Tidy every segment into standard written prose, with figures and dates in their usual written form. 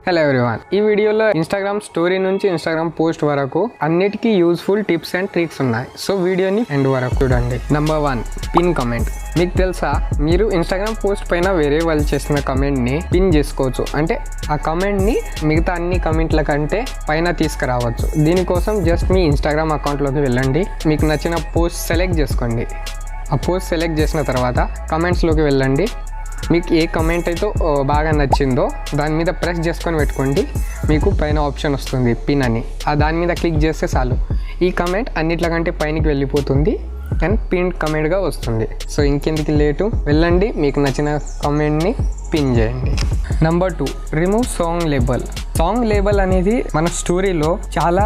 Hello everyone, ఈ వీడియోలో Instagram story నుంచి ఇన్స్టాగ్రామ్ పోస్ట్ వరకు అన్నిటికీ యూజ్ఫుల్ టిప్స్ అండ్ ట్రిక్స్ ఉన్నాయి. సో వీడియోని ఎండ్ వరకు చూడండి. Number 1, pin comment. మీకు తెలుసా, మీరు ఇన్స్టాగ్రామ్ పోస్ట్ పైన వేరే వాళ్ళు చేసిన కమెంట్ని పిన్ చేసుకోవచ్చు. అంటే ఆ కమెంట్ని మిగతా అన్ని కమెంట్ల కంటే పైన తీసుకురావచ్చు. దీనికోసం జస్ట్ మీ ఇన్స్టాగ్రామ్ అకౌంట్లోకి వెళ్ళండి, మీకు నచ్చిన పోస్ట్ సెలెక్ట్ చేసుకోండి. ఆ పోస్ట్ సెలెక్ట్ చేసిన తర్వాత కమెంట్స్లోకి వెళ్ళండి. మీకు ఏ కమెంట్ అయితే బాగా నచ్చిందో దాని మీద ప్రెస్ చేసుకొని పెట్టుకోండి. మీకు పైన ఆప్షన్ వస్తుంది పిన్ అని, దాని మీద క్లిక్ చేస్తే చాలు ఈ కమెంట్ అన్నిట్లకంటే పైనకి వెళ్ళిపోతుంది అండ్ పిన్ కమెంట్గా వస్తుంది. సో ఇంకెందుకు లేటు, వెళ్ళండి, మీకు నచ్చిన కమెంట్ని పిన్ చేయండి. Number 2, remove song label. Song label అనేది మన స్టోరీలో చాలా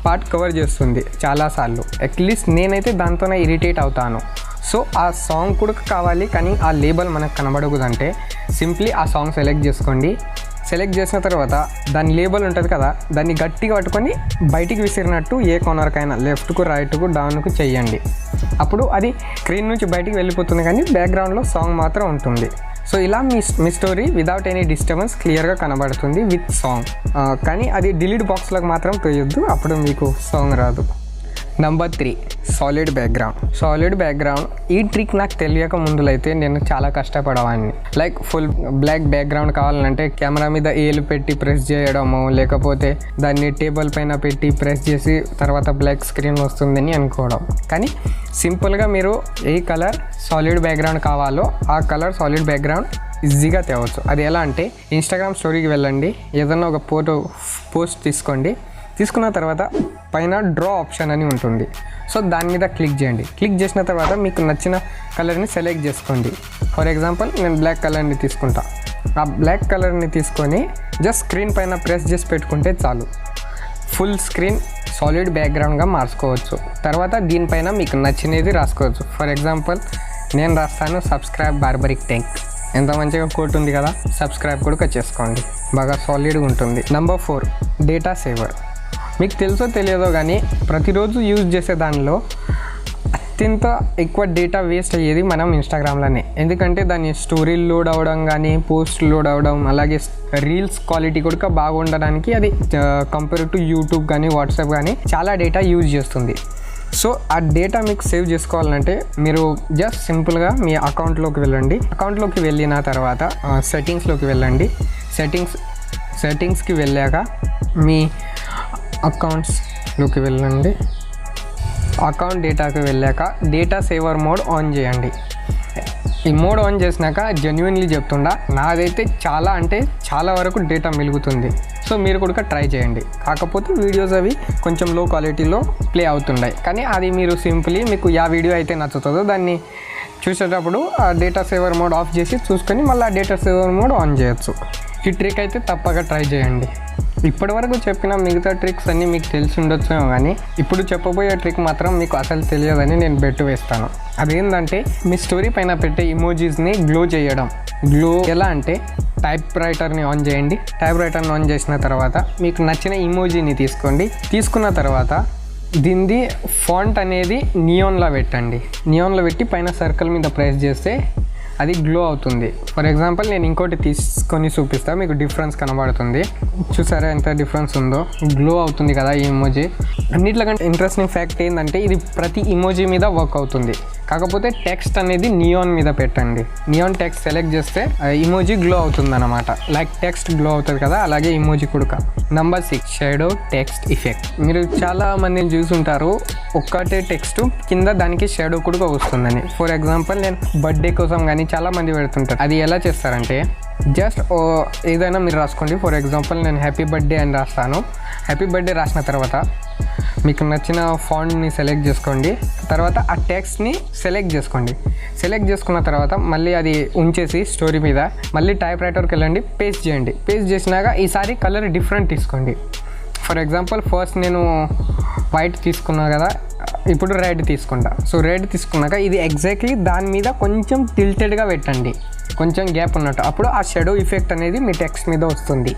పార్ట్ కవర్ చేస్తుంది చాలాసార్లు. అట్లీస్ట్ నేనైతే దాంతోనే ఇరిటేట్ అవుతాను. సో ఆ సాంగ్ కూడా కావాలి కానీ ఆ లేబుల్ మనకు కనబడకూడదంటే సింప్లీ ఆ సాంగ్ సెలెక్ట్ చేసుకోండి. సెలెక్ట్ చేసిన తర్వాత దాని లేబుల్ ఉంటుంది కదా, దాన్ని గట్టిగా పట్టుకొని బయటికి విసిరినట్టు ఏ కార్నర్కైనా లెఫ్ట్కు రైట్కు డౌన్కు చెయ్యండి. అప్పుడు అది స్క్రీన్ నుంచి బయటికి వెళ్ళిపోతుంది కానీ బ్యాక్గ్రౌండ్లో సాంగ్ మాత్రం ఉంటుంది. సో ఇలా మీ స్టోరీ వితౌట్ ఎనీ డిస్టర్బెన్స్ క్లియర్గా కనబడుతుంది విత్ సాంగ్. కానీ అది డిలీట్ బాక్స్లోకి మాత్రం తోయొద్దు, అప్పుడు మీకు సాంగ్ రాదు. Number 3, solid background. Solid background ఈ ట్రిక్ నాకు తెలియక ముందులైతే నేను చాలా కష్టపడేవాడిని. లైక్ ఫుల్ బ్లాక్ బ్యాక్గ్రౌండ్ కావాలంటే కెమెరా మీద ఏలు పెట్టి ప్రెస్ చేయడము, లేకపోతే దాన్ని టేబుల్ పైన పెట్టి ప్రెస్ చేసి తర్వాత బ్లాక్ స్క్రీన్ వస్తుందని అనుకోవడం. కానీ సింపుల్గా మీరు ఏ కలర్ సాలిడ్ బ్యాక్గ్రౌండ్ కావాలో ఆ కలర్ సాలిడ్ బ్యాక్గ్రౌండ్ ఈజీగా తేవచ్చు. అది ఎలా అంటే ఇన్స్టాగ్రామ్ స్టోరీకి వెళ్ళండి, ఏదన్నా ఒక పోస్ట్ తీసుకోండి. తీసుకున్న తర్వాత పైన డ్రా ఆప్షన్ అని ఉంటుంది. సో దాని మీద క్లిక్ చేయండి. క్లిక్ చేసిన తర్వాత మీకు నచ్చిన కలర్ని సెలెక్ట్ చేసుకోండి. ఫర్ ఎగ్జాంపుల్ నేను బ్లాక్ కలర్ని తీసుకుంటా. ఆ బ్లాక్ కలర్ని తీసుకొని జస్ట్ స్క్రీన్ పైన ప్రెస్ చేసి పెట్టుకుంటే చాలు, ఫుల్ స్క్రీన్ సాలిడ్ బ్యాక్గ్రౌండ్గా మార్చుకోవచ్చు. తర్వాత దీనిపైన మీకు నచ్చినది రాసుకోవచ్చు. ఫర్ ఎగ్జాంపుల్ నేను రాస్తాను సబ్స్క్రైబ్ బార్బరిక్ టెక్. ఎంత మంచిగా కోట్ ఉంది కదా, సబ్స్క్రైబ్ కూడా చేసుకోండి, బాగా సాలిడ్గా ఉంటుంది. Number 4, data saver. మీకు తెలుసో తెలియదో కానీ ప్రతిరోజు యూజ్ చేసే దానిలో అత్యంత ఎక్కువ డేటా వేస్ట్ అయ్యేది మనం ఇన్స్టాగ్రామ్లోనే. ఎందుకంటే దాని స్టోరీలు లోడ్ అవ్వడం కానీ, పోస్ట్ లోడ్ అవ్వడం, అలాగే రీల్స్ క్వాలిటీ కూడా బాగుండడానికి అది కంపేర్ టు యూట్యూబ్ కానీ వాట్సాప్ కానీ చాలా డేటా యూజ్ చేస్తుంది. సో ఆ డేటా మీకు సేవ్ చేసుకోవాలంటే మీరు జస్ట్ సింపుల్గా మీ అకౌంట్లోకి వెళ్ళండి. అకౌంట్లోకి వెళ్ళిన తర్వాత సెట్టింగ్స్లోకి వెళ్ళండి. సెట్టింగ్స్కి వెళ్ళాక మీ అకౌంట్స్లోకి వెళ్ళండి. అకౌంట్ డేటాకి వెళ్ళాక డేటా సేవర్ మోడ్ ఆన్ చేయండి. ఈ మోడ్ ఆన్ చేసినాక జెన్యున్లీ చెప్తుండా, నాదైతే చాలా వరకు డేటా మిగులుతుంది. సో మీరు కూడా ట్రై చేయండి. కాకపోతే వీడియోస్ అవి కొంచెం లో క్వాలిటీలో ప్లే అవుతున్నాయి. కానీ అది మీరు సింప్లీ మీకు యా వీడియో అయితే నచ్చుతుందో దాన్ని చూసేటప్పుడు ఆ డేటా సేవర్ మోడ్ ఆఫ్ చేసి చూసుకొని మళ్ళీ ఆ డేటా సేవర్ మోడ్ ఆన్ చేయొచ్చు. ఈ ట్రిక్ అయితే తప్పక ట్రై చేయండి. ఇప్పటివరకు చెప్పిన మిగతా ట్రిక్స్ అన్నీ మీకు తెలిసి ఉండొచ్చేమో కానీ ఇప్పుడు చెప్పబోయే ట్రిక్ మాత్రం మీకు అసలు తెలియదని నేను బెట్టు వేస్తాను. అదేంటంటే మీ స్టోరీ పైన పెట్టే ఇమోజీస్ని గ్లో చేయడం. గ్లో ఎలా అంటే టైప్ రైటర్ని ఆన్ చేయండి. టైప్ రైటర్ని ఆన్ చేసిన తర్వాత మీకు నచ్చిన ఇమోజీని తీసుకోండి. తీసుకున్న తర్వాత దీనిది ఫాంట్ అనేది నియాన్లో పెట్టండి. నియాన్లో పెట్టి పైన సర్కిల్ మీద ప్రెస్ చేస్తే అది గ్లో అవుతుంది. ఫర్ ఎగ్జాంపుల్ నేను ఇంకోటి తీసుకొని చూపిస్తాను, మీకు డిఫరెన్స్ కనబడుతుంది. చూసారా ఎంత డిఫరెన్స్ ఉందో, గ్లో అవుతుంది కదా ఈ ఇమోజీ. అన్నిట్లకంటే ఇంట్రెస్టింగ్ ఫ్యాక్ట్ ఏంటంటే ఇది ప్రతి ఇమోజీ మీద వర్క్ అవుతుంది. కాకపోతే టెక్స్ట్ అనేది నియాన్ మీద పెట్టండి. నియాన్ టెక్స్ట్ సెలెక్ట్ చేస్తే ఇమోజీ గ్లో అవుతుంది అనమాట. లైక్ టెక్స్ట్ గ్లో అవుతుంది కదా, అలాగే ఇమోజీ కూడా. Number 6, shadow text effect. మీరు చాలా మందిని చూసుంటారు ఒక్కటే టెక్స్ట్ కింద దానికి షాడో కూడా వస్తుందని. ఫర్ ఎగ్జాంపుల్ నేను బర్త్డే కోసం కానీ చాలా మంది పెడుతుంటారు. అది ఎలా చేస్తారంటే జస్ట్ ఏదైనా మీరు రాసుకోండి. ఫర్ ఎగ్జాంపుల్ నేను హ్యాపీ బర్త్డే అని రాస్తాను. హ్యాపీ బర్త్డే రాసిన తర్వాత మీకు నచ్చిన ఫాంట్ని సెలెక్ట్ చేసుకోండి. తర్వాత ఆ టెక్స్ట్ని సెలెక్ట్ చేసుకోండి. సెలెక్ట్ చేసుకున్న తర్వాత మళ్ళీ అది ఉంచేసి స్టోరీ మీద మళ్ళీ టైప్ రైటర్కి వెళ్ళండి, పేస్ట్ చేయండి. పేస్ట్ చేసినాక ఈసారి కలర్ డిఫరెంట్ తీసుకోండి. ఫర్ ఎగ్జాంపుల్ ఫస్ట్ నేను వైట్ తీసుకున్నా కదా, ఇప్పుడు రెడ్ తీసుకుంటా. సో రెడ్ తీసుకున్నాక ఇది ఎగ్జాక్ట్లీ దాని మీద కొంచెం టిల్టెడ్గా పెట్టండి, కొంచెం గ్యాప్ ఉన్నట్టు. అప్పుడు ఆ షాడో ఇఫెక్ట్ అనేది మీ టెక్స్ట్ మీద వస్తుంది.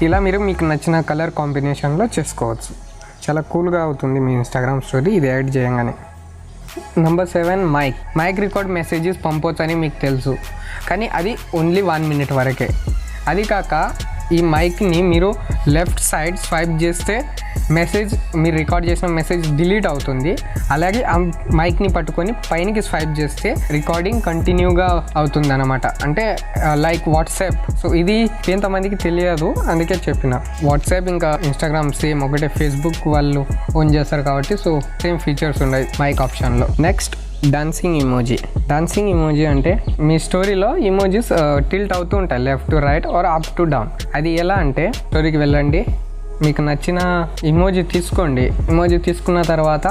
ఇలా మీరు మీకు నచ్చిన కలర్ కాంబినేషన్లో చేసుకోవచ్చు. చాలా కూల్గా అవుతుంది మీ ఇన్స్టాగ్రామ్ స్టోరీ ఇది యాడ్ చేయగానే. నెంబర్ 7, మైక్ రికార్డ్ మెసేజెస్ పంపొచ్చని మీకు తెలుసు, కానీ అది ఓన్లీ 1 minute వరకే. అది కాక ఈ మైక్ని మీరు లెఫ్ట్ సైడ్ స్వైప్ చేస్తే మెసేజ్ మీరు రికార్డ్ చేసిన మెసేజ్ డిలీట్ అవుతుంది. అలాగే ఆ మైక్ని పట్టుకొని పైనకి స్వైప్ చేస్తే రికార్డింగ్ కంటిన్యూగా అవుతుంది అనమాట. అంటే లైక్ వాట్సాప్. సో ఇది ఎంతమందికి తెలియదు, అందుకే చెప్పిన. వాట్సాప్ ఇంకా ఇన్స్టాగ్రామ్ సేమ్ ఒకటే, ఫేస్బుక్ వాళ్ళు ఓన్ చేస్తారు కాబట్టి సో సేమ్ ఫీచర్స్ ఉన్నాయి మైక్ ఆప్షన్లో. నెక్స్ట్ డాన్సింగ్ ఇమోజీ అంటే మీ స్టోరీలో ఇమోజీస్ టిల్ట్ అవుతూ ఉంటాయి left to right are up to down. అది ఎలా అంటే స్టోరీకి వెళ్ళండి, మీకు నచ్చిన ఇమోజీ తీసుకోండి. ఇమోజీ తీసుకున్న తర్వాత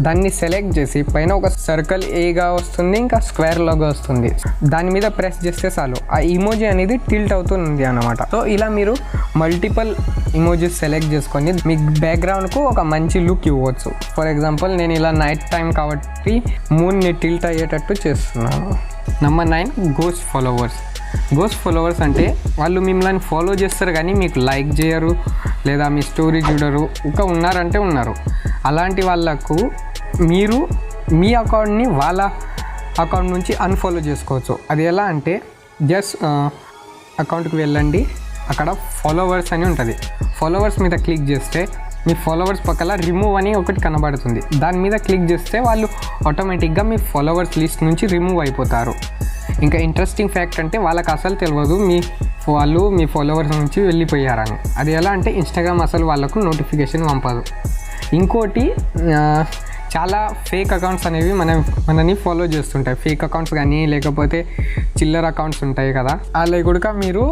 దాన్ని సెలెక్ట్ చేసి పైన ఒక సర్కిల్ ఏగా వస్తుంది, ఇంకా స్క్వేర్ లాగా వస్తుంది. దాని మీద ప్రెస్ చేస్తే చాలు ఆ ఇమోజీ అనేది టిల్ట్ అవుతుంది అన్నమాట. సో ఇలా మీరు మల్టిపుల్ ఇమోజీస్ సెలెక్ట్ చేసుకొని మీ బ్యాక్గ్రౌండ్కు ఒక మంచి లుక్ ఇవ్వచ్చు. ఫర్ ఎగ్జాంపుల్ నేను ఇలా నైట్ టైం కాబట్టి మూన్ని టిల్ట్ అయ్యేటట్టు చేస్తున్నాను. నెంబర్ 9 గోస్ట్ ఫాలోవర్స్ అంటే వాళ్ళు మిమ్మల్ని ఫాలో చేస్తారు కానీ మీకు లైక్ చేయరు లేదా మీ స్టోరీ చూడరు, ఇంకా ఉన్నారంటే ఉన్నారు. అలాంటి వాళ్ళకు మీరు మీ అకౌంట్ని వాళ్ళ అకౌంట్ నుంచి అన్ఫాలో చేసుకోవచ్చు. అది ఎలా అంటే జస్ట్ అకౌంట్కి వెళ్ళండి, అక్కడ ఫాలోవర్స్ అని ఉంటుంది. ఫాలోవర్స్ మీద క్లిక్ చేస్తే మీ ఫాలోవర్స్ పక్కన రిమూవ్ అని ఒకటి కనబడుతుంది. దాని మీద క్లిక్ చేస్తే వాళ్ళు ఆటోమేటిక్గా మీ ఫాలోవర్స్ లిస్ట్ నుంచి రిమూవ్ అయిపోతారు. ఇంకా ఇంట్రెస్టింగ్ ఫ్యాక్ట్ అంటే వాళ్ళకి అసలు తెలియదు వాళ్ళు మీ ఫాలోవర్స్ నుంచి వెళ్ళిపోయారని. అది ఎలా అంటే ఇన్స్టాగ్రామ్ అసలు వాళ్ళకు నోటిఫికేషన్ పంపదు. ఇంకోటి చాలా ఫేక్ అకౌంట్స్ అనేవి మనని ఫాలో చేస్తుంటాయి. ఫేక్ అకౌంట్స్ కానీ లేకపోతే చిల్లర అకౌంట్స్ ఉంటాయి కదా, అలా కూడా మీరు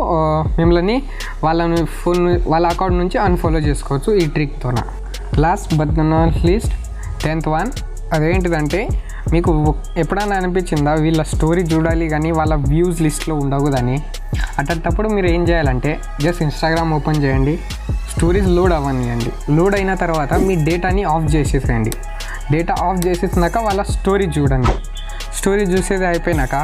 మిమ్మల్ని వాళ్ళ అకౌంట్ నుంచి అన్ఫాలో చేసుకోవచ్చు ఈ ట్రిక్తోన. Last but not least 10th one అదేంటిదంటే మీకు ఎప్పుడైనా అనిపించిందా వీళ్ళ స్టోరీ చూడాలి కానీ వాళ్ళ వ్యూస్ లిస్ట్లో ఉండకూడదని? అట్టప్పుడు మీరు ఏం చేయాలంటే జస్ట్ ఇన్స్టాగ్రామ్ ఓపెన్ చేయండి, స్టోరీస్ లోడ్ అవ్వనియండి. లోడ్ అయిన తర్వాత మీ డేటాని ఆఫ్ చేసేసేయండి. డేటా ఆఫ్ చేసేసినాక వాళ్ళ స్టోరీ చూడండి. స్టోరీ చూసేది అయిపోయినాక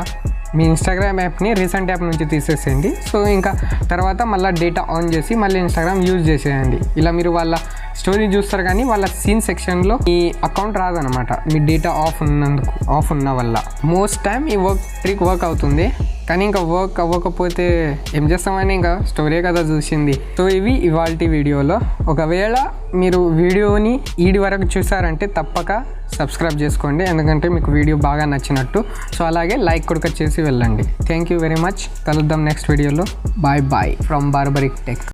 మీ ఇన్స్టాగ్రామ్ యాప్ని రీసెంట్ యాప్ నుంచి తీసేసేయండి. సో ఇంకా తర్వాత మళ్ళీ డేటా ఆన్ చేసి మళ్ళీ ఇన్స్టాగ్రామ్ యూజ్ చేసేయండి. ఇలా మీరు వాళ్ళ స్టోరీ చూస్తారు కానీ వాళ్ళ సీన్ సెక్షన్లో ఈ అకౌంట్ రాదనమాట, మీ డేటా ఆఫ్ ఉన్న వల్ల. మోస్ట్ టైం ఈ ట్రిక్ వర్క్ అవుతుంది, కానీ ఇంకా వర్క్ అవ్వకపోతే ఏం చేస్తామని ఇంకా స్టోరీ కదా చూసింది. సో ఇవి ఇవాల్టి వీడియోలో. ఒకవేళ మీరు వీడియోని ఈడి వరకు చూసారంటే తప్పక సబ్స్క్రైబ్ చేసుకోండి, ఎందుకంటే మీకు వీడియో బాగా నచ్చినట్టు. సో అలాగే లైక్ కూడా చేసి వెళ్ళండి. Thank you very much. కలుద్దాం నెక్స్ట్ వీడియోలో. Bye from Barbarik tech.